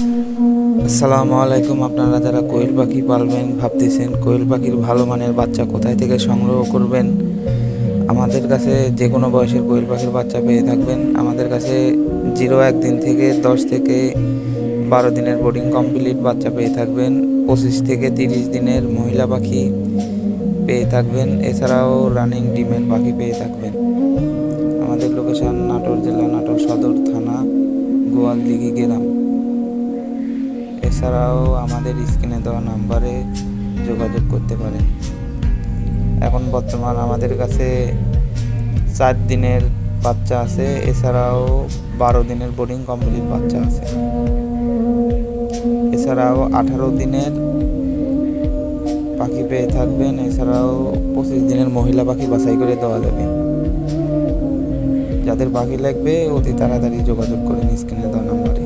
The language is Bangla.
আসসালামু আলাইকুম। আপনারা যারা কোয়েল পাখি পালবেন ভাবতেছেন, কোয়েল পাখির ভালো মানের বাচ্চা কোথায় থেকে সংগ্রহ করবেন, আমাদের কাছে যে কোনো বয়সের কোয়েল পাখির বাচ্চা পেয়ে থাকবেন। আমাদের কাছে 01 দিন থেকে 10 থেকে 12 দিনের বোর্ডিং কমপ্লিট বাচ্চা পেয়ে থাকবেন। 25 থেকে 30 দিনের মহিলা পাখি পেয়ে থাকবেন। এছাড়াও রানিং ডিমের পাখি পেয়ে থাকবেন। আমাদের লোকেশন নাটোর জেলা, নাটোর সদর থানা, গোয়ালদিঘি গ্রাম। এছাড়াও আমাদের স্ক্রিনে দেওয়া নাম্বারে যোগাযোগ করতে পারেন। এখন বর্তমান আমাদের কাছে 4 দিনের বাচ্চা আছে, এছাড়াও 12 দিনের বোর্ডিং কমপ্লিট বাচ্চা আছে। এছাড়াও 18 দিনের পাখি পেয়ে থাকবেন। এছাড়াও 25 দিনের মহিলা পাখি বাছাই করে দেওয়া যাবে। যাদের পাখি লাগবে অতি তাড়াতাড়ি যোগাযোগ করেন স্ক্রিনে দেওয়া নাম্বারে।